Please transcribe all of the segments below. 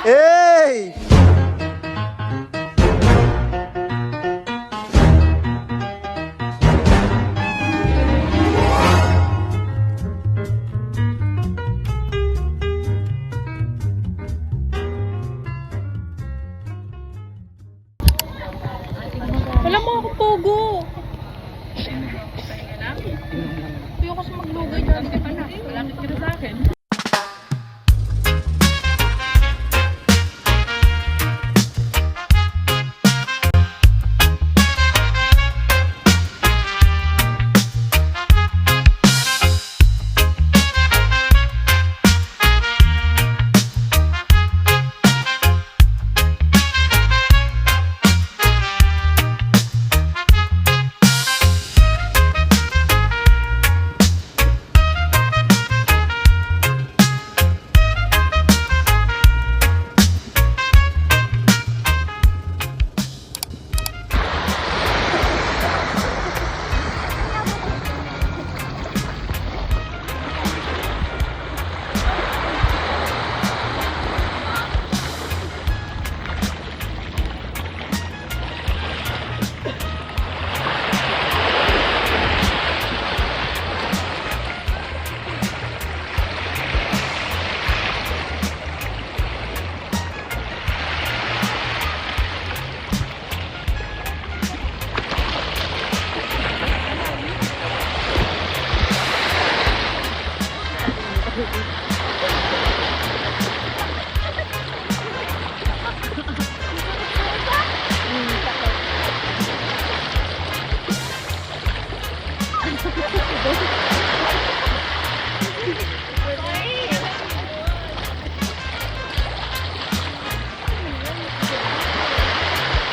Hey! Wala mo ako pogo. Tuyo kasi maglugay dyan. Malapit ka na sa akin.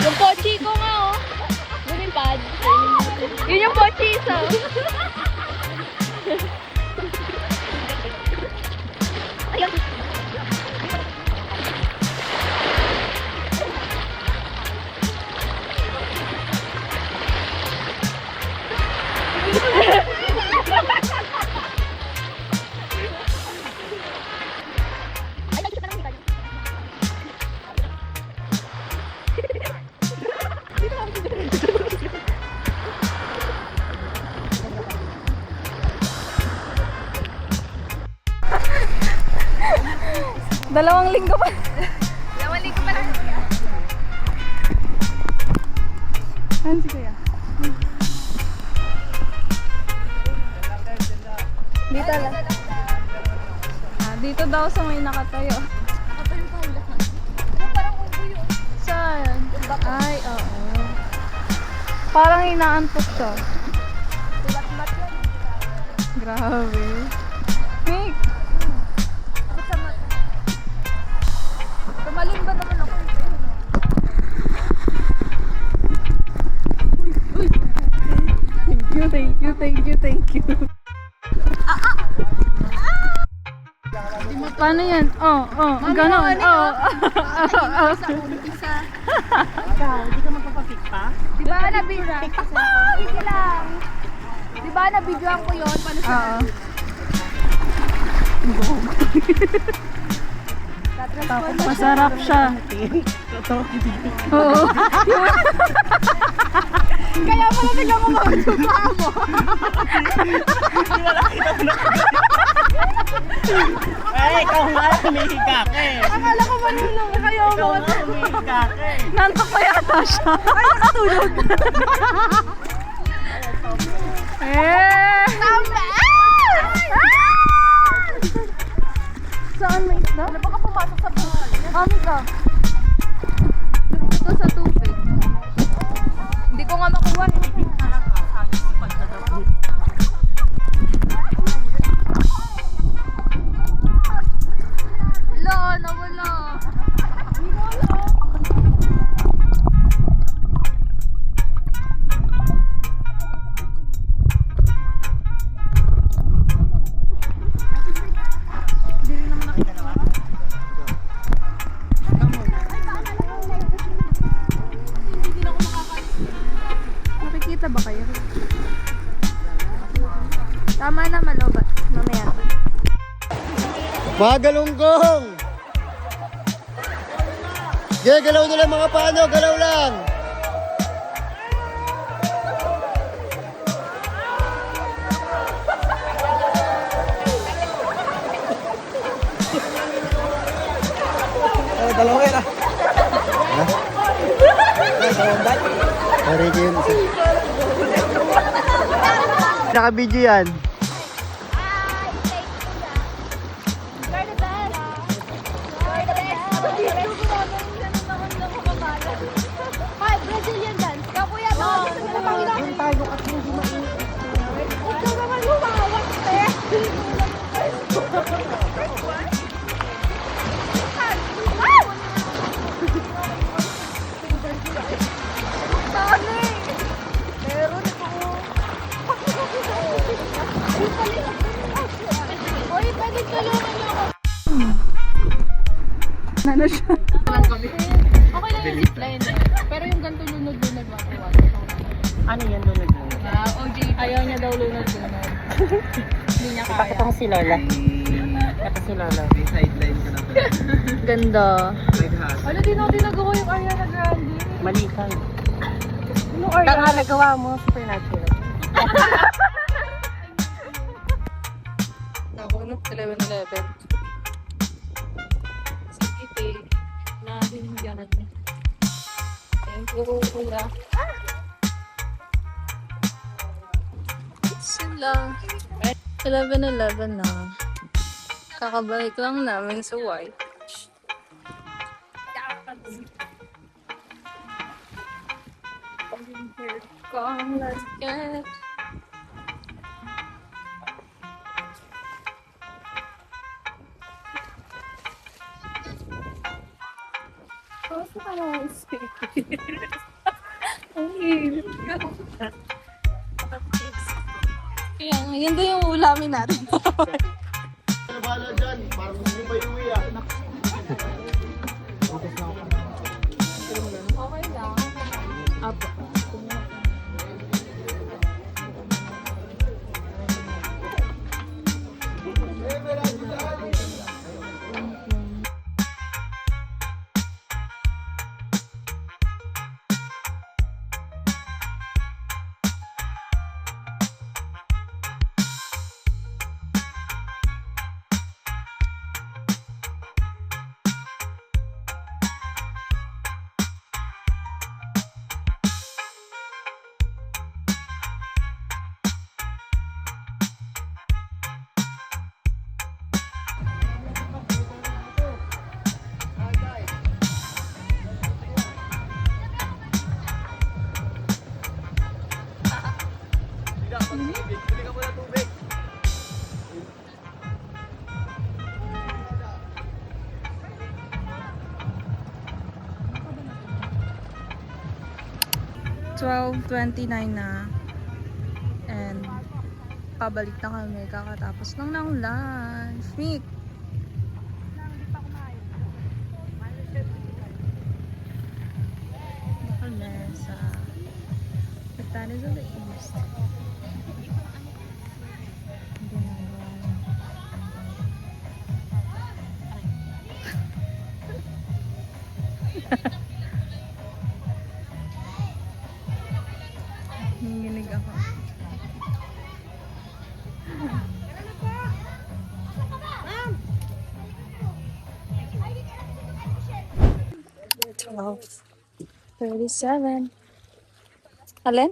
Yung pochi ko nga oh. Lumipad. Yun yung pochi isa. Ayun. Dalawang linggo pa. Dalawang linggo pa lang. Ano si Kuya? Dito lang. Dito daw sa may nakatayo. Saan? Ay, oo. Parang inaantok siya. Grabe. Nick! Tumalin ba naman ako? Thank you. Paano yan? Ganon. Ikaw, di ka magpapapik pa? Di ba na-videoan? Hindi lang. Di ba na-videoan ko yun? Paano siya? Masarap siya. Oo. Kaya pala bigla mo magsuka mo. Eh, ikaw nga humihiga ka eh. Akala ko manulong kayo Ikaw mo. nga humihiga ka eh. Nantok pa yata siya. Ay, nakatulog. Tama! Saan may isda? Ano ba ka pumasok sa buhay? Ano ka? Ito sa tubig. Hindi ko nga makuha eh. Wala, nawala. Nakikita ba kayo? Tama na, malobat. Mamaya. Mga galunggong! Yeah, galaw na lang mga paano, galaw lang. Dalawa yan ah. Ha? Sorry, yun. Naka-video yan. Hi, Brazilian dance. Kapuya to. Yung tayo at hindi mainit. Ikaw naman lumawak, te. Dami! Meron ako. Uy, pwede tulungan niyo ako. Ano siya? Okay lang yung zipline eh. Pero yung ganito lunod-lunod wag. Ano yan doon? OJ, ayaw niya daw lunod-lunod. Hindi niya kaya. Pakita mo si Lola. Pakita si Lola. Sideline ka na to. Ganda. Naghasa. Ano din ako tinagawa yung Ariana Grande? Mali ka. Ano Tanga nagawa mo. Supernatural. Nakunot 11-11. Sige, nahindihan natin. Thank you, kuya. Sila. 11-11 na. Kakabalik lang namin sa white. Come, let's get. Kamusta ka naman, Steve? Ang hirap ka. Kaya nga, yun doon yung ulamin natin. Ano ba dyan? Parang gusto nyo pa iuwi ah. Okay lang. Apo. Bili ka muna tubig. $12.29 na. And pabalik na kami kakatapos lang ng lunch. Nick! Kami sa Batanes of the East. Nanginig ako. $12.37. Alin?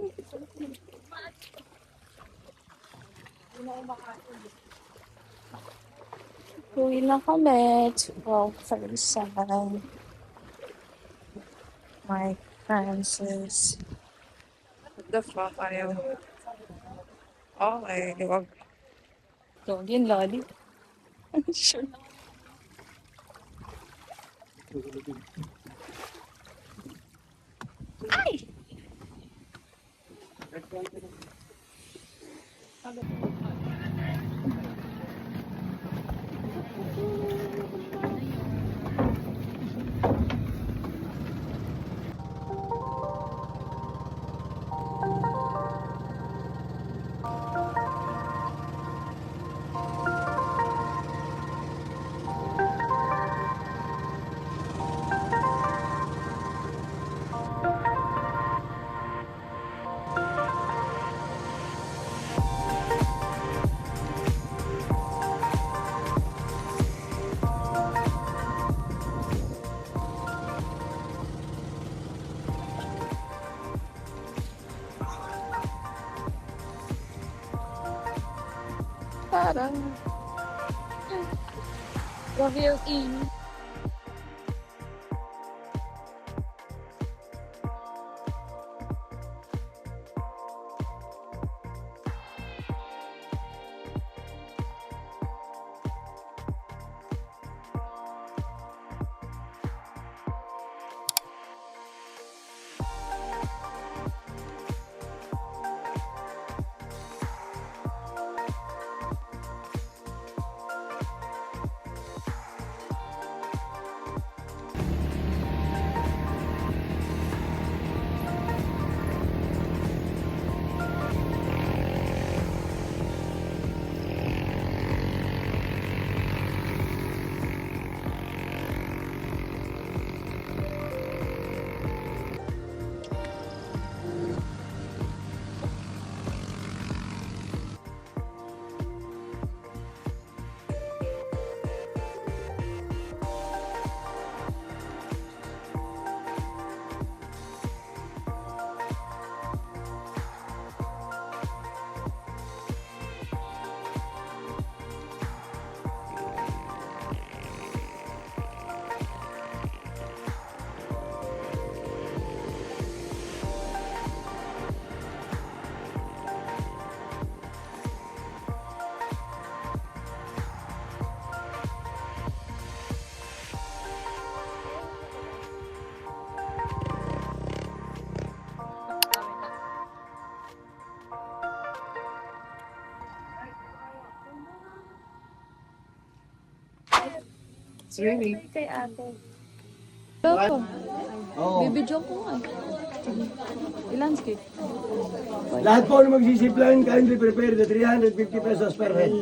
Uwi na kami. 12:37. Mike Francis. What the fuck? Ayaw. Okay, wag. Huwag yun, loli. Sure. Ay! Parang... Grabe yung init. Really? Kay ate. Loko. Oo. Bibidyo ko nga. Ilan skip? Lahat po na magsisipline, kindly prepare the 350 pesos per head.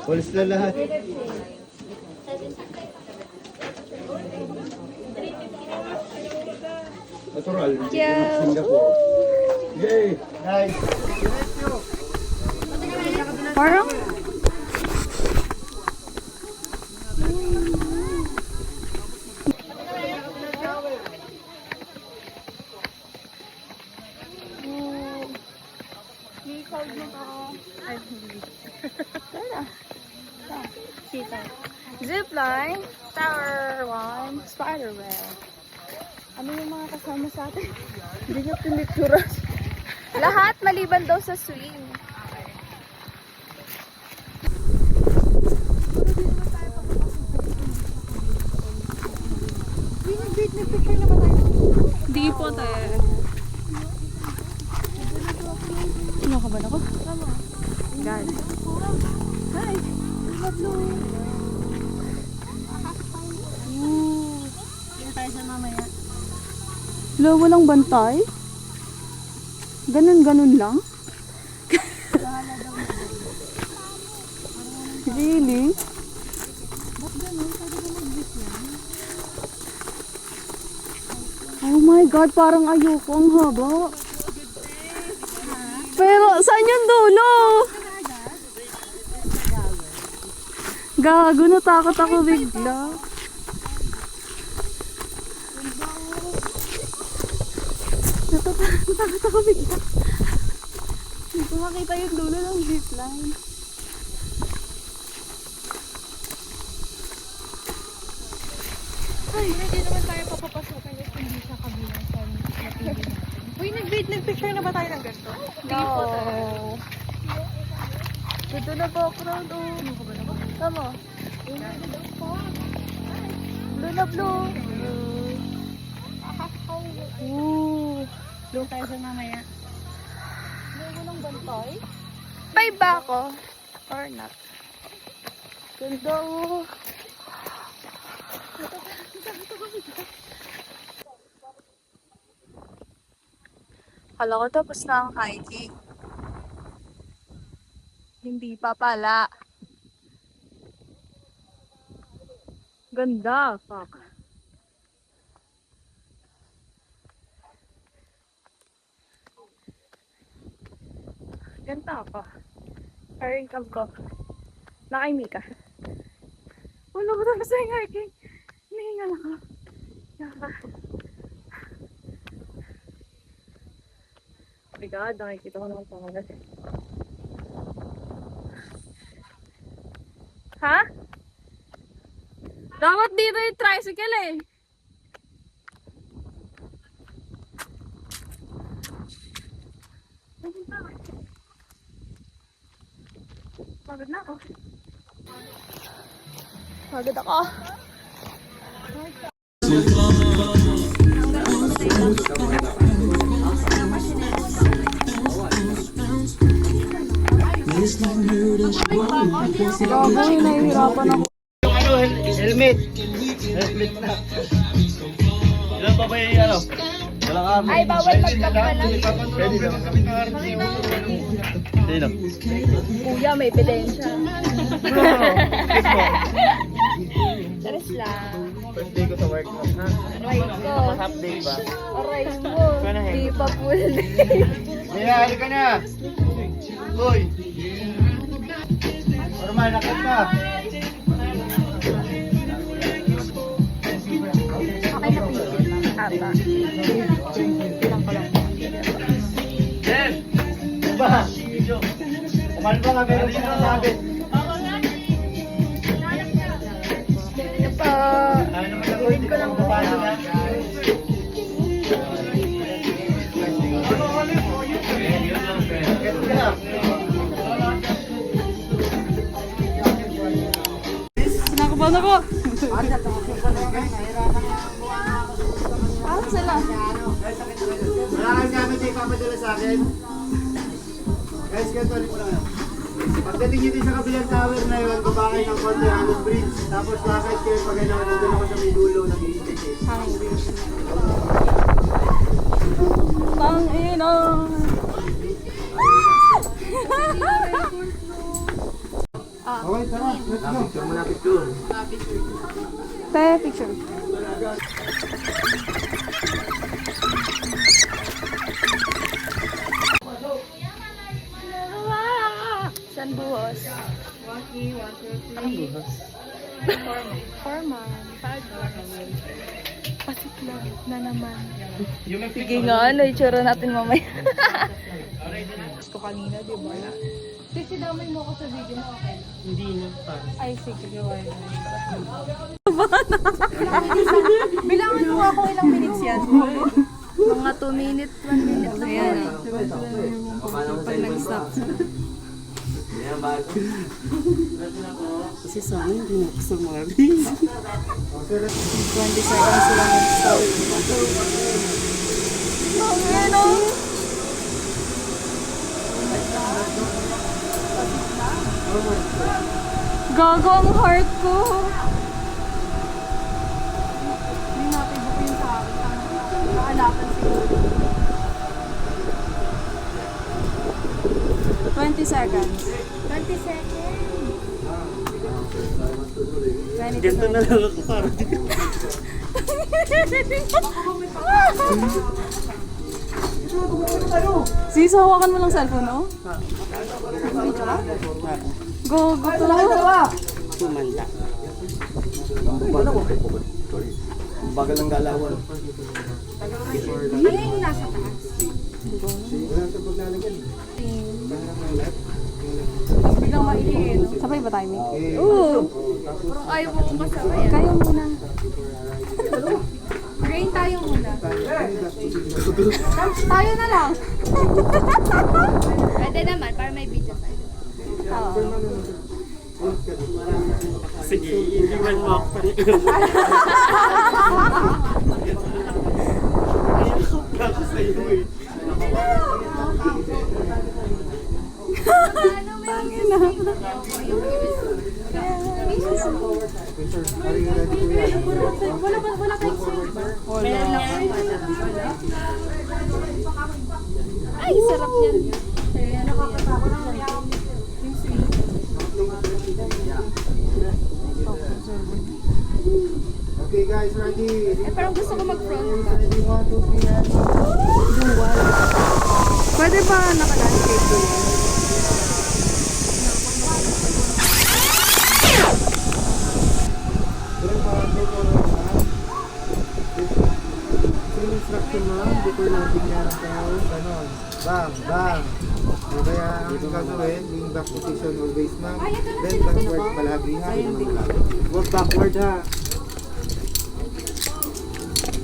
Pulis na lahat. Natural. Singapore. Yay! Nice. Parang... Zipline, Tower 1, Spiderweb. Ano yung mga kasama sa atin? Hindi niya pinictura. Lahat maliban daw sa swing. Hindi po tayo. Kinakabahan ako. Guys. Hi! Hello! Hello, walang bantay? Ganun-ganun lang? Really? Oh my God, parang ayoko. Ang haba. Pero, saan yung dulo? Gago, natakot ako bigla. Natakot ako bigla. Hindi ko makita yung dulo ng zipline. Ay, hindi naman tayo papapasukan yung hindi sa kabilang sa napili. Uy, nag-picture na ba tayo ng ganito? Hindi po tayo. Dito na background, oh. Ano ka ba naman? Tama. Blue na blue. Blue tayo sa mamaya. Blue mo ng bantay? Five ba ako? Or not? Ganda, oh. Kala ko tapos na ang hiking. Hindi pa pala. Ganda, fuck. Ganda ako. Hiring camp ko. Nakaimi ka. Wala ko tapos na yung hiking. Hinihingal ako. Yaka. Uy. God, nakikita ko naman pangalan. Ha? Dapat dito yung tricycle eh. Pagod na ako. Pagod ako. Grabe, nahihirapan ako. Yung ano, helmet. Helmet na. Ilan pa ba yung ano? Walang army. Ay, bawal magkapala. Pwede naman kami ng army. Sino? Kuya, may ebidensya. Charis lang. First day ko sa work mo. Ha? Aray ko. Half day ba? Aray mo. Di pa full day. Maya, halika na. Uy. Normal, nakit ka. Okay na pigil. Ata. Bilang ko lang. Jen! Ba? Kumalpa ka, meron ka na sabi. Ito po. Gawin ko lang po. Nakabahan ako. Parang sila. Wala kang gamit na ipapadala sa akin. Guys, ganito ulit mo lang. Pagdating nyo din sa kabilang tower na yun, baba kayo ng konti, Hanging Bridge. Tapos lakad kayo pag ano, nandun ako sa may dulo ng iisip. Hanging bridge. Tang ina. Okay, tara. Let's go. Picture mo na picture. Tayo picture. San buhos? Anong buhos? Foreman. Pasiklo na naman. Yung may Sige nga, ano, itsura natin mamaya. Gusto kanina, di ba? Kasi damay mo ako sa video mo, okay? Hindi na pa. Ay, sige, gawin mo. Bilangan mo ako ilang minutes yan. Mga 2 minutes, 1 minute lang. Ayan. Pag nag-stop. Kasi sa amin, hindi na gusto mga rin. 20 seconds lang mag-stop. Ano? Gago ang heart ko. Hindi natin buko yun sa akin. Nakalapan siguro. 20 seconds. 20 seconds. 20 Ganito na lang ako parang. Sis, hawakan mo lang cellphone, no? Go, go to. Tumanda. Bagal ng galawan. Ano yung nasa taas? Tapos biglang maingay, no? Sabay ba timing? Oo. Parang ayaw mo kong kasabay. Kayo muna. Rain tayo muna. Tayo na lang. Pwede naman, para may video tayo. Oo. Sige, iiwan mo ako pa rin. Ako sa'yo eh. Tangin na. Wala kayong silver. Meron lang ako. Ay, sarap yan. Okay guys, ready? Eh, parang gusto ko mag-front. Ready, 1, 2, 3, and... Dual. Pwede ba naka-landscape doon? Sino yung instruction mo, before landing yan ako, ganon. Bang, bang. O kaya ang gagawin, yung back position always ma'am. Then backward palagi ha. Huwag backward ha.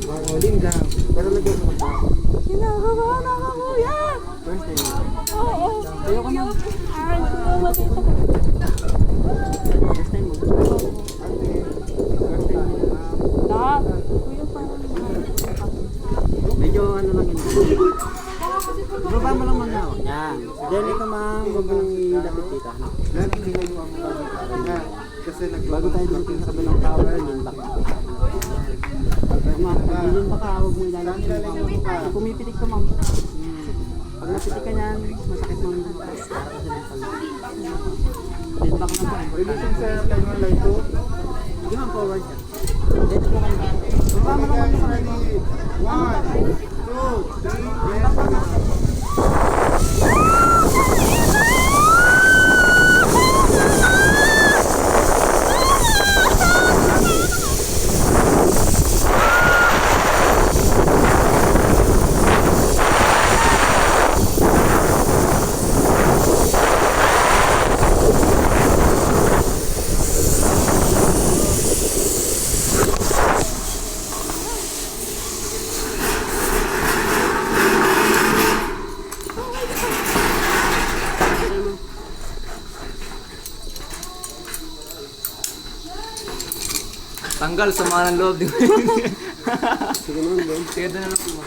Manguling lang. Pero lagyan mo back. Ginagawa na ka, kuya! First time. Oo. Ayoko na. Aaron, kuya, matito. First time mo. Ate, first time mo na. Stop. Kuya, parang Medyo ano lang yun. Baba mo lang muna. Yan. Then ito ma'am, huwag mong ilapit dito. Then tingnan mo ang mga. Kasi bago tayo dumating sa kabilang tower, nilak. Ganyan baka, huwag mo ilalapit. Kung pumipitik ka ma'am. Pag napitik ka niyan, masakit mo ang bukas. Para kasi ng pala. Then back na pa. Releasing sa line 1, line 2. Hindi ma'am, forward ka. Dito po kami. Baba mo lang ma'am. 1, 2, 3, Tanggal sa mga ng loob. Sige naman, Ben. Sige na lang po.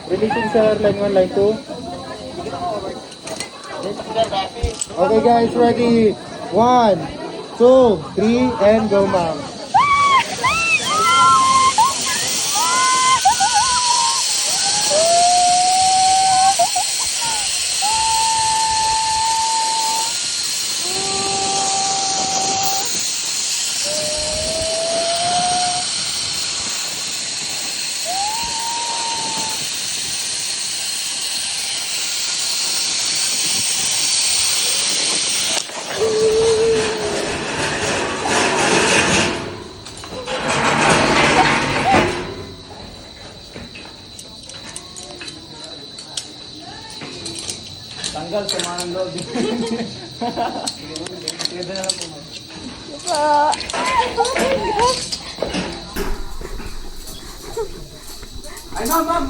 Releasing sa line 1, line 2. Okay guys, ready? 1, 2, 3, and go ma'am. Tanggal sa mga ng loob. Sige na lang po. Ay, ma'am!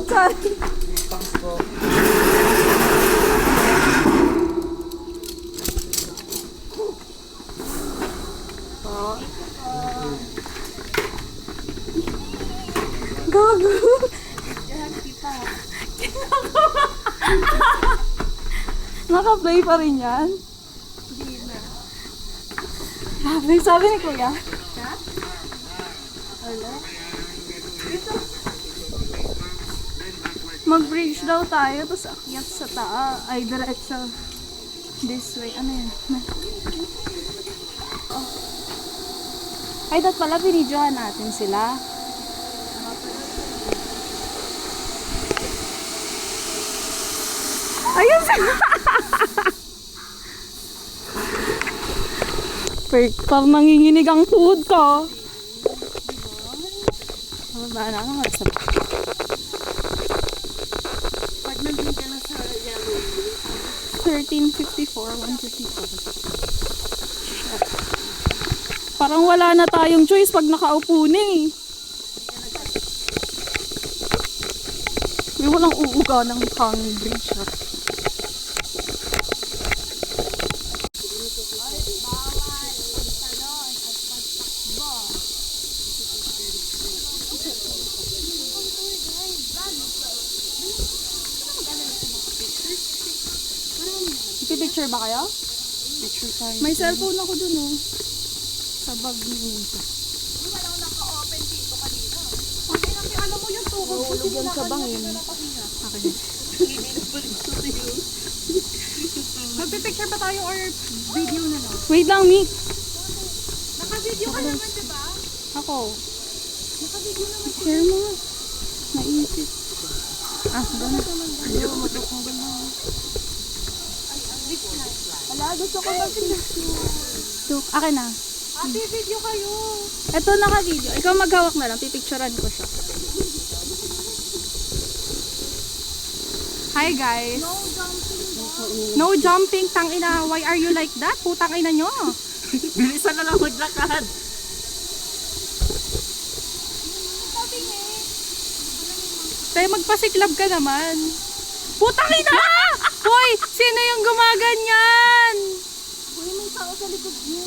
sorry. Gago. Naka-play pa rin yan? Hindi na. Grabe, sabi ni Kuya. Wala. Mag-bridge daw tayo, tapos akyat sa ay diretso. This way, ano yun? Oh. Ay, dapat pala binidyohan natin sila. Ayun sila! Parang nanginginig ang tuhod ko. Ba na nga sa... Pag nandun ka na sa yellow 1354, 154. Parang wala na tayong choice pag nakaupo na eh. May walang uuga ng hang bridge ha. Picture ba kayo? Picture tayo. May cellphone ako dun oh. Sa bag ni Nita. Wala akong naka-open dito kanina. Okay lang, alam mo yung tuhod ko. Hulog yan sa bangin. Okay. Magpipicture ba tayo or video na lang? Wait lang, Nick. Naka-video ka naman, diba? Ako. Naka-video naman. Share mo. Naisip. Gano'n. Video mo ito kung gano'n. Wala, gusto ko mag-picture. Akin na. Ate, video kayo. Ito naka-video. Ikaw maghawak na lang. Pipicturean ko siya. Hi guys. No jumping. Tangina. Why are you like that? Putang ina nyo. Bilisan na lang maglakad. Tayo magpasiklab ka naman. Putang ina! Hoy! Sino yung gumaganyan? Hoy, may tao sa likod mo.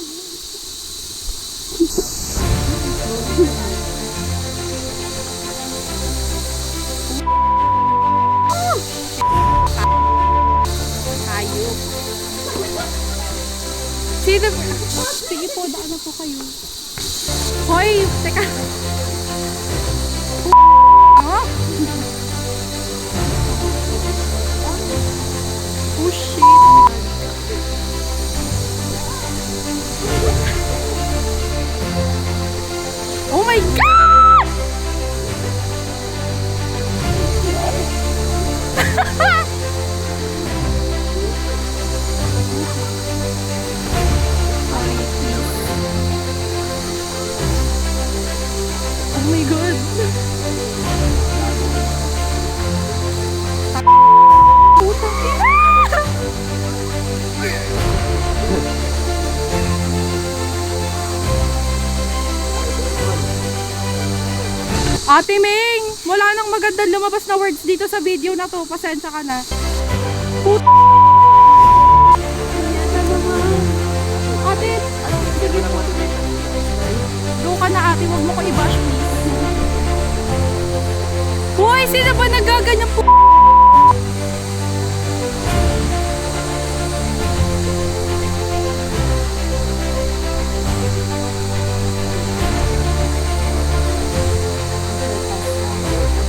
Hayop. Sino? Sige po, daan na po kayo. Hoy! Teka. Oh! Oh shit! Oh my god! Oh my god! Putang ina! Ate Ming, wala nang magandang lumabas na words dito sa video na to. Pasensya ka na. Put... Ate, sige po. Go ka na ate, wag mo ko i-bash please. Hoy, sino ba nagaganyan po?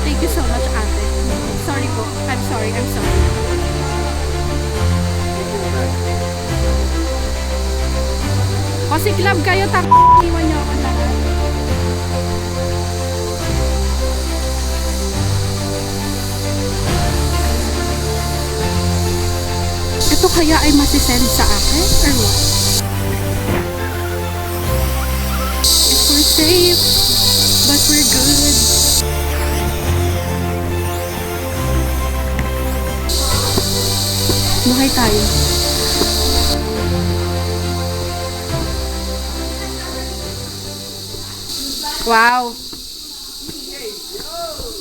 Thank you so much, ate. Sorry po. I'm sorry. Pasiklab kayo, iwan niyo ako lahat. Ito kaya ay masisend sa akin or what? If we're safe, but we're good. Buhay tayo. Wow!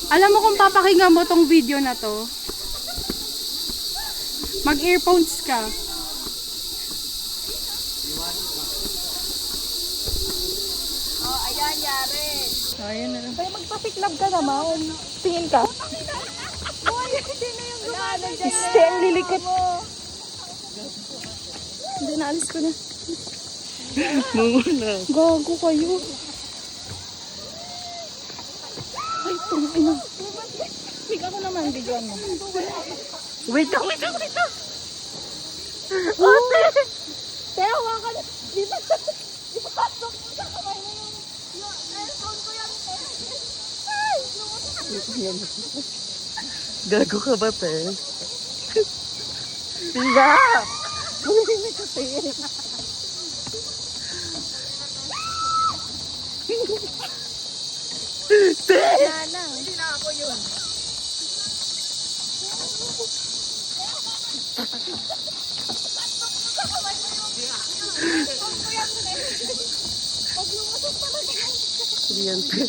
Alam mo kung papakinggan mo tong video na to, mag-earphones ka. Oh, ayan, yari. Ayun na lang. Kaya magpapiklab ka naman. Tingin ka. Hoy, sino yung gumagano dyan? Stay ang lilikot. Hindi, naalis ko na. Muna. Gago kayo. Ay, ina. Big ako naman, videoan mo. Wait lang. Ate! Kaya hawakan. Dito. Ipapasok mo sa kamay mo yung earphone ko yan. Ay! Gago ka ba, te? Tiga! Hindi kasi. Te! Nana. Hindi na ako yun. Yan, te.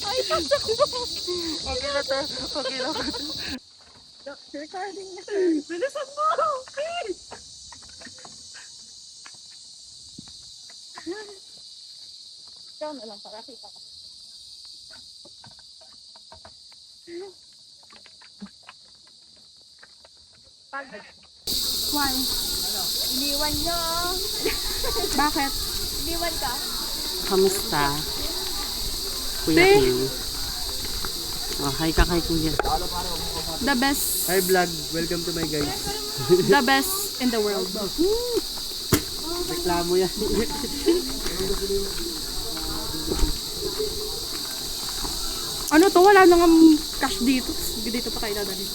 Ay, pasok mo. Okay na, te. Okay na. Recording na. Bilisan mo! Please! Ikaw na lang para kita ka. Why? Iniwan nyo. Bakit? Iniwan ka. Kamusta? Kuya Te. King. Oh, hi ka kay kuya. The best. Hi vlog. Welcome to my guys. The best in the world. Reklamo yan. Ano to? Wala nang cash dito. Dito pa kayo dadalhin.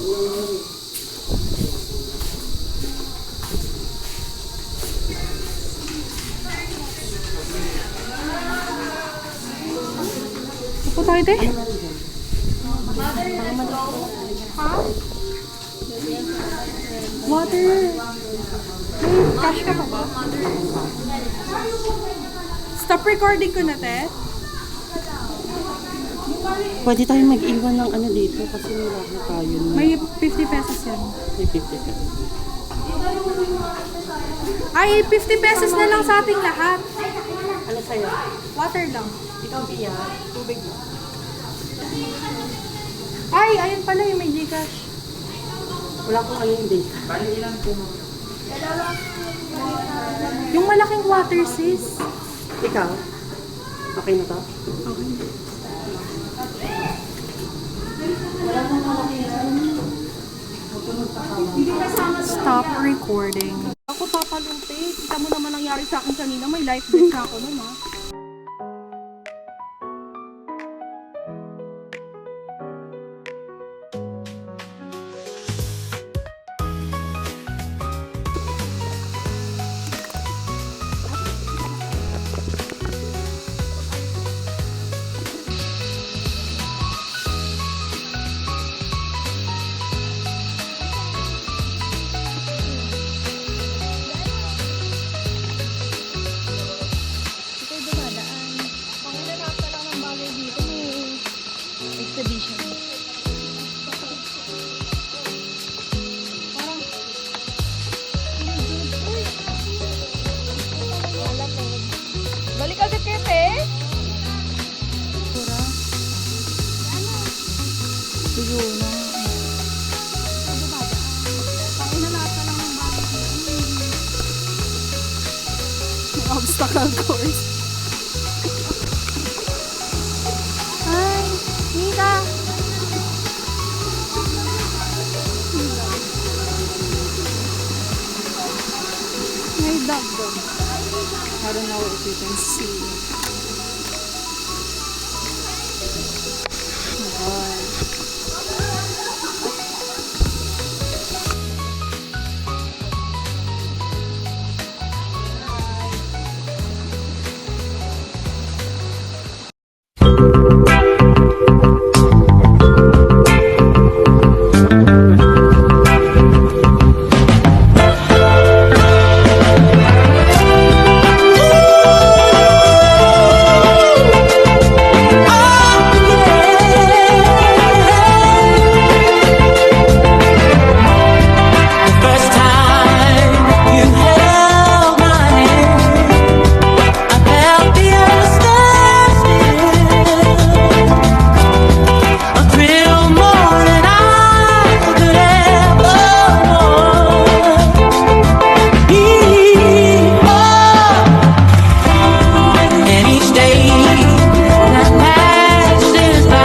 Upo tayo, te. Water. May cash ka pa ba? Stop recording ko na, te. Pwede tayo mag-iwan ng ano dito kasi wala tayo na May 50 pesos yan. may 50 pesos. Ay, 50 pesos na lang sa ating lahat. Ano sa'yo? Water lang. Ikaw, Pia, tubig mo. Ay, ayun pala yung may Gcash. Wala akong ano yung data. Yung malaking water, sis. Ikaw? Okay na to? Stop recording. Ako papalumpi. Kita mo naman nangyari sa akin kanina. May life vest na ako nun, ha? Balik agad kayo, te. Obstacle course. Ay, Mika. May dog doon. I don't know if you can see. Oh my God. First time you held my hand, I felt the earth stand still. A thrill more than I could ever want. And each day that passes by,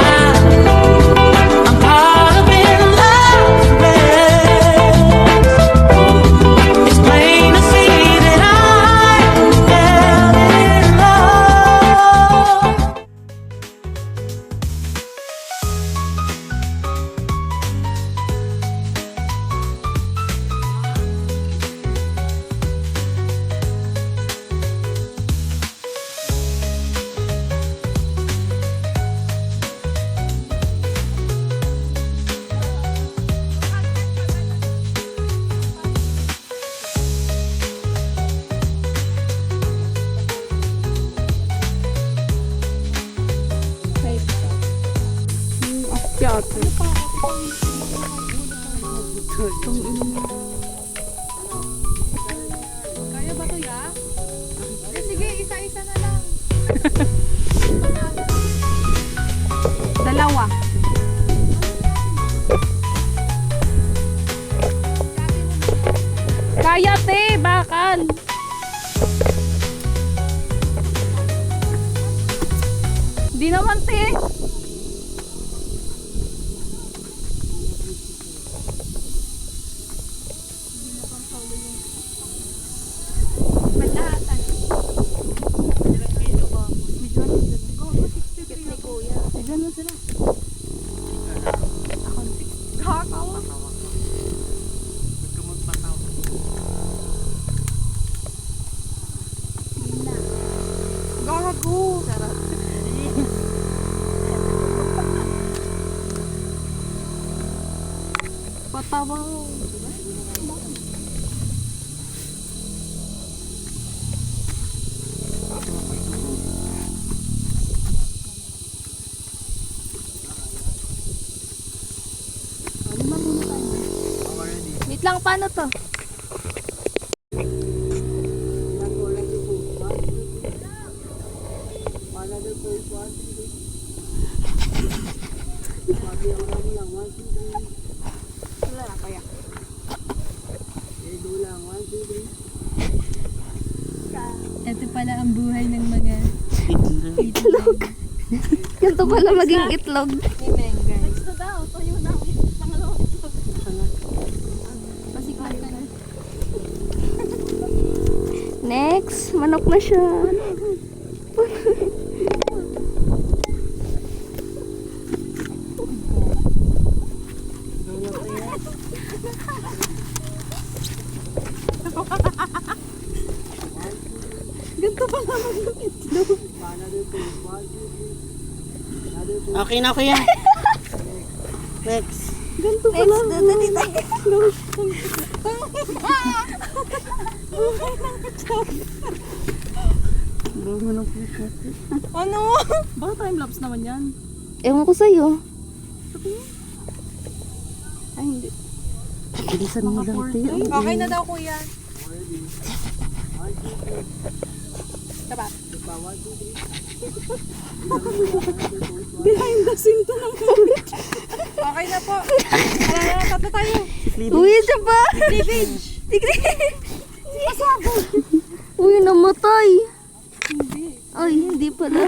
I'm caught up in love's race. It's plain to see that I fell in love. Akyate. Kaya ba to, ya? Sige, isa-isa na lang. Dalawa. Kaya, te, bakal. Di naman, te. Malatan. Bigyan mo sila. Ako. Pabaw. Wait lang, paano to? Ito pala ang buhay ng mga Itlog. Ganito pala maging itlog. Next na daw. Tayo na. Pangalawang itlog. Pasiglan ka na. Next, manok na siya. Ganito pala maging itlog. Okay na kuya. Next. Ganito pala. Dali tayo. Bago ng puso. Ano? Baka time-lapse naman yan. Ewan ko sa'yo. Ay, hindi. Bilisan mo lang tayo. Okay na daw, kuya. Dapat. Behind the scene to ng moment. Okay na po. Tatlo tayo. Uy, siya pa. Uy, namatay. Hindi. Ay, hindi pala.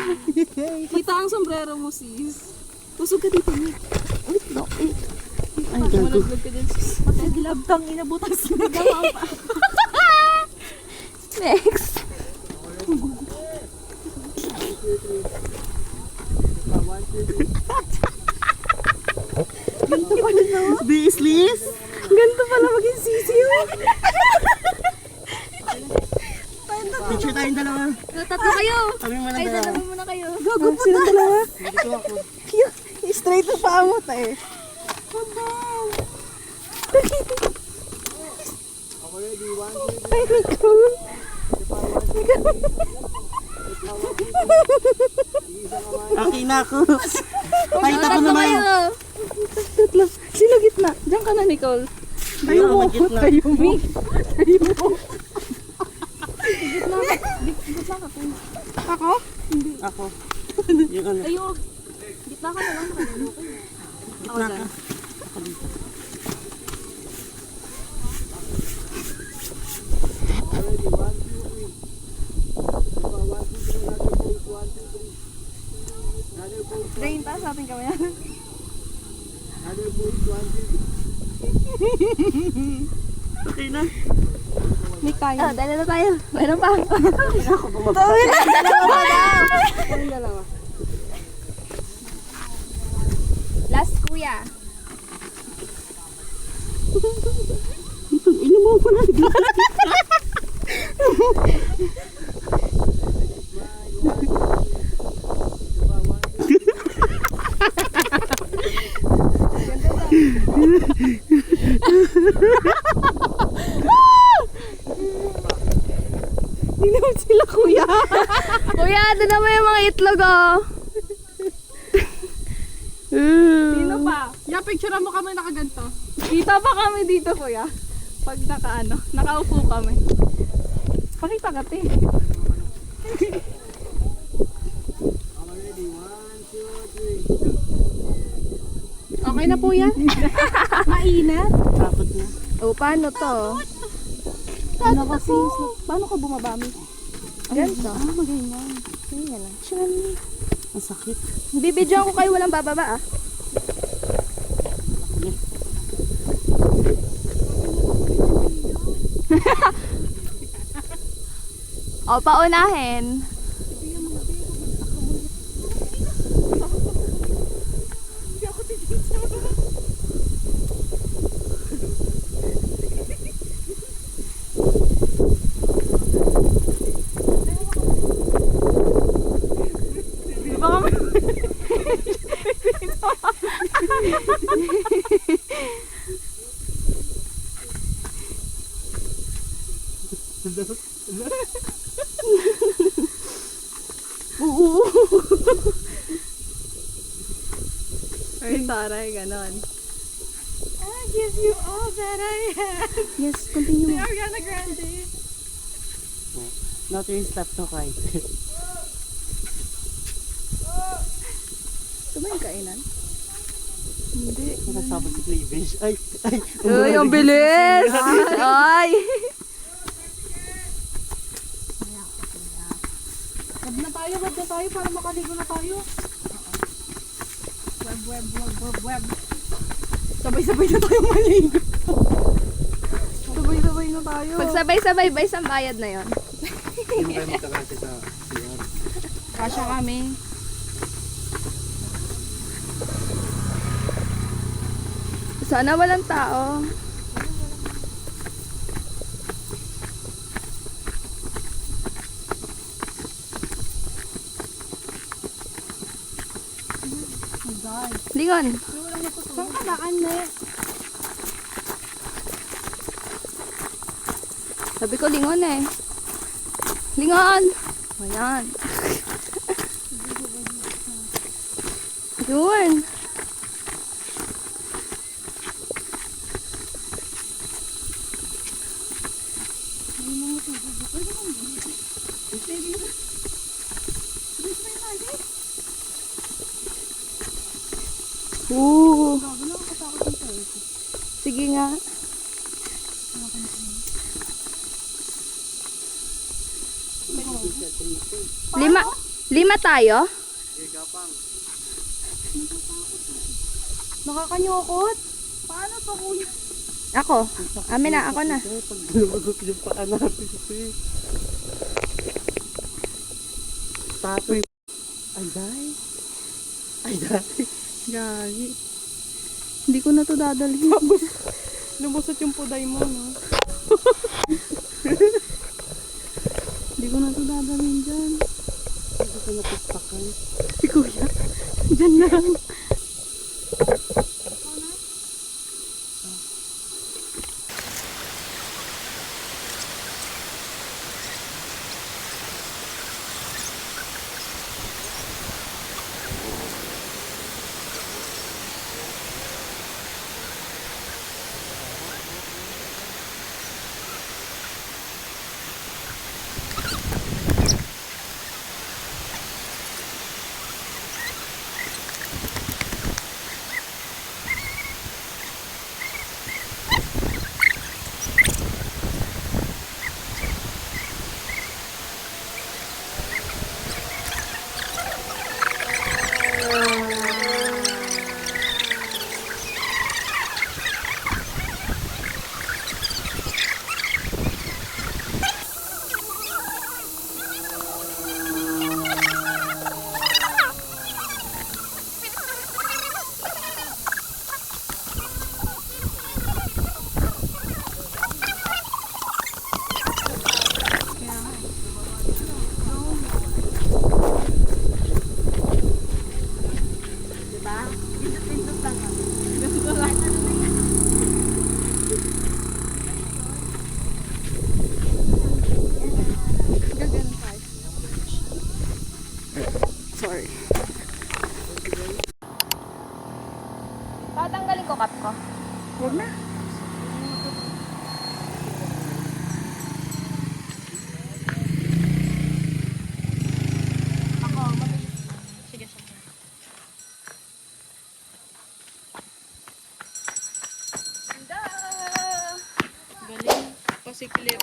Kita ang sombrero mo, sis. Pusog ka dito, Nick. Wait, no. Ay, gago. Malaglag ka din, sis. Magkagilabtang inabutan sinigaw pa. Next. Business. Ganito pala maging sisiw. Picture tayong dalawa. Tatlo kayo. Kami mo lang Ay, dalawa. dalawa muna kayo. Gago po sila dalawa. Dito ako. Straight na paa mo, tayo. Ay, Nicole. Okay na ako. Kahit ako Tatlo naman. kayo. Tatlo. Sino gitna? Diyan ka na, Nicole. Tayo ako mag-gitna. Tayo mo. Tayo mo. Gitna ka, kuya. Ako? Ako. Yung ano. Tayo. Gitna ka na lang. Gitna ka. Ako dito. Rain, taas natin kami yan. Okay na. Nick tayo. Ah, dalawa tayo. Meron pa. Ako bumaba. Kayong dalawa. Last, kuya. Ino mo ko na. Hindi naman sila, kuya. Kuya, doon naman yung mga itlog, oh. Sino pa? Yeah, picture mo kami nakaganto. Kita pa kami dito, kuya. Pag nakaupo kami. Pakita ka, te. Okay na po yan? Mainat? Takot na. Oh, paano to? Ano kasi? Paano ka bumabami? Ganito. Maganyan. Ganyan lang. Tiyan. Ang sakit. Bibidyoan ko kayo walang bababa, ah. O, paunahin. taray, ganon. I give you all that I have. Yes, continue mo. Ariana Grande. Not your stop to cry. Ito ba yung kainan? Nakasabot si Cleavage. Ay! Uy, ang bilis! Ay! Web na tayo para makaligo na tayo. Web. Sabay-sabay na tayo maligo. Sabay-sabay na tayo. Pag sabay-sabay ba isang bayad na yon? Hindi kayo magkakasya sa CR. Kasya kami. Sana walang tao. Lingon. Saan ka daan na? Sabi ko lingon eh. Lingon! Ayan. Yun. Sige nga. Lima tayo? Nakakanyokot. Paano to, kuya? Ako. Amin na, ako na. Pag lumagok yung paa natin. Tatoy. Ay, day. Gagi. Hindi ko na to dadalhin. Lumusot yung puday mo, no? Hindi ko na to dadalhin dyan. Hindi ko napagpakan. Si kuya. Dyan lang. Tatanggalin ko cup ko. Huwag na. Galing. Pasiklit.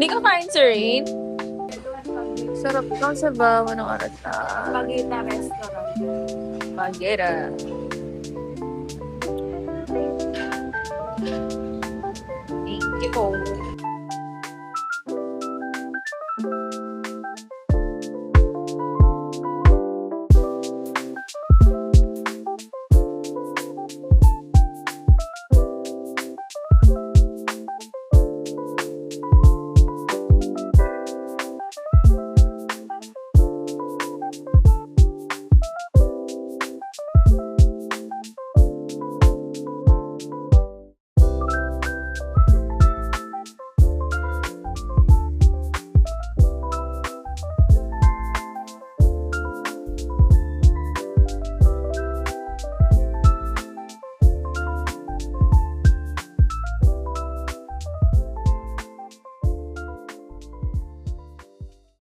Hindi ka kain sa rain? Sarap lang sa bawa ng oras na. Pagita restaurant. Bagera.